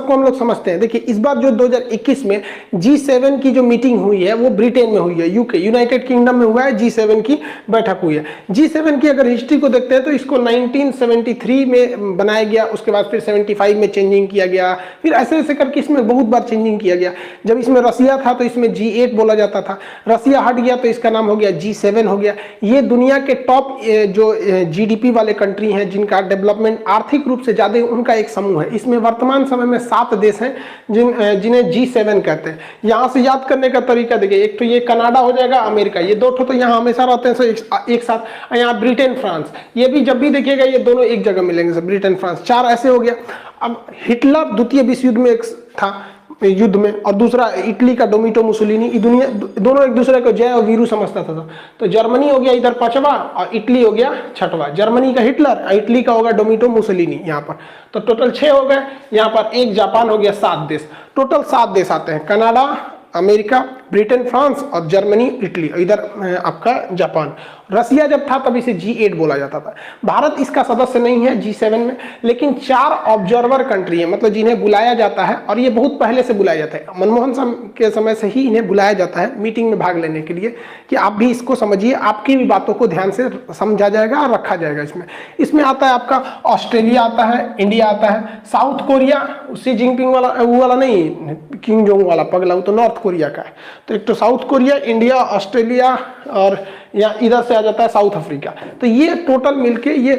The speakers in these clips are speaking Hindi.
को हम लोग समझते हैं। देखिए इस बार जो 2021 में G7 की जो मीटिंग हुई है वो ब्रिटेन में हुई है, यूके यूनाइटेड किंगडम में हुआ है। G7 की बैठक हुई है। G7 की अगर हिस्ट्री को देखते हैं तो इसको 1973 में बनाया गया, उसके बाद फिर 75 में चेंजिंग किया गया, फिर ऐसे ऐसे करके इसमें बहुत बार चेंजिंग किया गया। जब इसमें रसिया था तो इसमें G8 बोला जाता था, रसिया हट गया तो इसका नाम हो गया G7 हो गया। ये दुनिया के टॉप जो जीडीपी वाले कंट्री हैं जिनका डेवलपमेंट आर्थिक रूप से ज्यादा, उनका एक समूह है। इसमें वर्तमान समय में 7 देश हैं जिन्हें G7 कहते हैं। यहां से याद करने का तरीका देखिए, एक तो ये कनाडा हो जाएगा, अमेरिका, ये दो तो यहाँ हमेशा रहते हैं एक साथ। यहाँ ब्रिटेन फ्रांस, ये भी जब भी देखिएगा ये दोनों एक जगह मिलेंगे, ब्रिटेन फ्रांस, 4 ऐसे हो गया। अब हिटलर द्वितीय विश्व युद्ध में एक था युद्ध में, और दूसरा इटली का डोमिटो मुसोलिनी, दुनिया दोनों एक दूसरे को जय और वीरू समझता था। तो जर्मनी हो गया इधर 5वां और इटली हो गया 6वां। जर्मनी का हिटलर, इटली का होगा डोमिटो मुसोलिनी यहाँ पर। तो टोटल 6 हो गए, यहाँ पर एक जापान हो गया, 7 देश, टोटल 7 देश आते हैं। कनाडा, अमेरिका, ब्रिटेन, फ्रांस और जर्मनी, इटली, इधर आपका जापान। रसिया जब था तब इसे G8 बोला जाता था। भारत इसका सदस्य नहीं है G7 में, लेकिन 4 ऑब्जर्वर कंट्री है, मतलब जिन्हें बुलाया जाता है, और ये बहुत पहले से बुलाया जाता है। मनमोहन के समय से ही इन्हें बुलाया जाता है मीटिंग में भाग लेने के लिए, कि आप भी इसको समझिए, आपकी भी बातों को ध्यान से समझा जाएगा और रखा जाएगा। इसमें आता है आपका ऑस्ट्रेलिया आता है, इंडिया आता है, साउथ कोरिया, शी जिनपिंग वाला, वो वाला नहीं, किम जोंग वाला पगला, वो तो नॉर्थ कोरिया का है। तो एक तो साउथ कोरिया, इंडिया, ऑस्ट्रेलिया, और या इधर से आ जाता है साउथ अफ्रीका। तो ये टोटल मिलके ये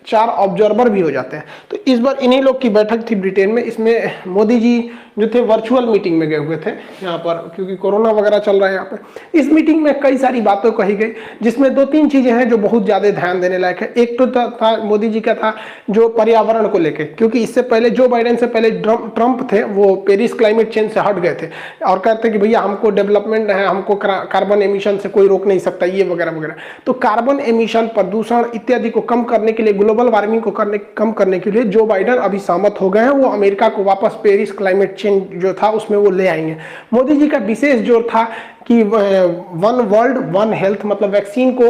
4 ऑब्जर्वर भी हो जाते हैं। तो इस बार इन्हीं लोग की बैठक थी ब्रिटेन में। इसमें मोदी जी जो थे वर्चुअल मीटिंग में गए हुए थे यहाँ पर, क्योंकि कोरोना वगैरह चल रहा है यहाँ पे। इस मीटिंग में कई सारी बातें कही गई, जिसमें 2-3 चीजें हैं जो बहुत ज्यादा ध्यान देने लायक है। एक तो था मोदी जी का था जो पर्यावरण को लेके, क्योंकि इससे पहले जो बाइडेन से पहले ट्रंप थे, वो पेरिस क्लाइमेट चेंज से हट गए थे और कहते कि भैया हमको डेवलपमेंट है, हमको कार्बन एमिशन से कोई रोक नहीं सकता, ये वगैरह वगैरह। तो कार्बन एमिशन, प्रदूषण इत्यादि को कम करने के लिए, ग्लोबल वार्मिंग को कम करने के लिए जो बाइडेन अभी सहमत हो गए हैं, वो अमेरिका को वापस पेरिस क्लाइमेट चेंज जो था उसमें वो ले आएंगे। मोदी जी का विशेष जोर था कि 1 वर्ल्ड 1 हेल्थ, मतलब वैक्सीन को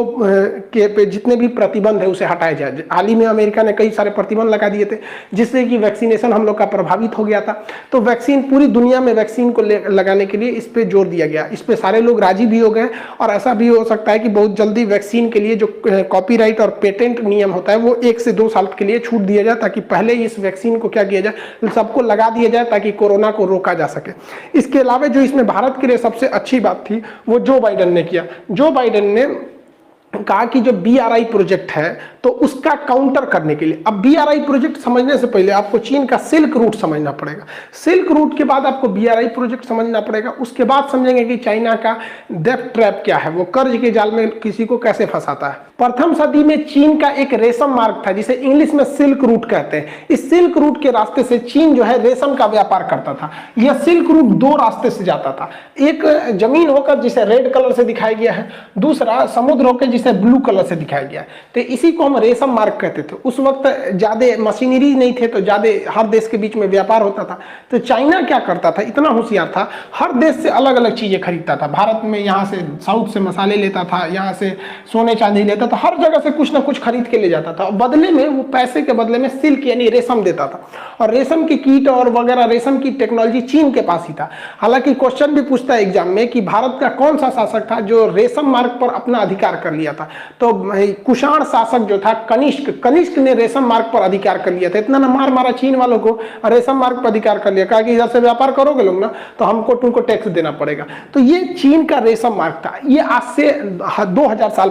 के पे जितने भी प्रतिबंध है उसे हटाया जाए। हाल ही में अमेरिका ने कई सारे प्रतिबंध लगा दिए थे, जिससे कि वैक्सीनेशन हम लोग का प्रभावित हो गया था। तो वैक्सीन, पूरी दुनिया में वैक्सीन को लगाने के लिए इस पे जोर दिया गया। इस पे सारे लोग राजी भी हो गए, और ऐसा भी हो सकता है कि बहुत जल्दी वैक्सीन के लिए जो कॉपीराइट और पेटेंट नियम होता है वो 1 से 2 साल के लिए छूट दिया जाए, ताकि पहले इस वैक्सीन को क्या किया जाए, सबको लगा दिया जाए, ताकि कोरोना को रोका जा सके। इसके अलावा जो इसमें भारत के लिए सबसे अच्छी बात थी वो जो बाइडेन ने किया। जो बाइडेन ने कहा कि जो BRI प्रोजेक्ट है तो उसका काउंटर करने के लिए, अब BRI प्रोजेक्ट समझने से पहले आपको चीन का सिल्क रूट समझना पड़ेगा, सिल्क रूट के बाद आपको BRI प्रोजेक्ट समझना पड़ेगा, उसके बाद समझेंगे कि चाइना का डेब्ट ट्रैप क्या है, वो कर्ज के जाल में किसी को कैसे फंसाता है। प्रथम सदी में चीन का एक रेशम मार्ग था जिसे इंग्लिश में सिल्क रूट कहते हैं। इस सिल्क रूट के रास्ते से चीन जो है रेशम का व्यापार करता था। यह सिल्क रूट 2 रास्ते से जाता था, एक जमीन होकर जिसे रेड कलर से दिखाया गया है, दूसरा समुद्र होकर जिसे ब्लू कलर से दिखाया गया है। तो इसी को हम रेशम मार्ग कहते थे। उस वक्त ज्यादा मशीनरी नहीं थे, तो ज्यादा हर देश के बीच में व्यापार होता था। तो चाइना क्या करता था, इतना होशियार था, हर देश से अलग अलग चीजें खरीदता था। भारत में यहाँ से साउथ से मसाले लेता था, यहाँ से सोने चांदी लेता था, हर जगह से कुछ ना कुछ खरीद के ले जाता था। और बदले में वो पैसे के बदले में सिल्क यानी रेशम देता था, और रेशम की कीट और वगैरह रेशम की टेक्नोलॉजी चीन के पास ही था। हालांकि क्वेश्चन भी पूछता है एग्जाम में कि भारत का कौन सा शासक था जो रेशम मार्ग पर अपना अधिकार कर लिया था। तो कुषाण शासक जो था कनिष्क ने रेशम मार्ग पर अधिकार कर लिया था। इतना ना मार मारा चीन वालों को, रेशम मार्ग पर अधिकार कर लिया, कहा कि इधर से व्यापार करोगे लोग ना तो हमको तुमको टैक्स देना पड़ेगा। तो ये चीन का रेशम मार्ग था। ये आज से 2000 साल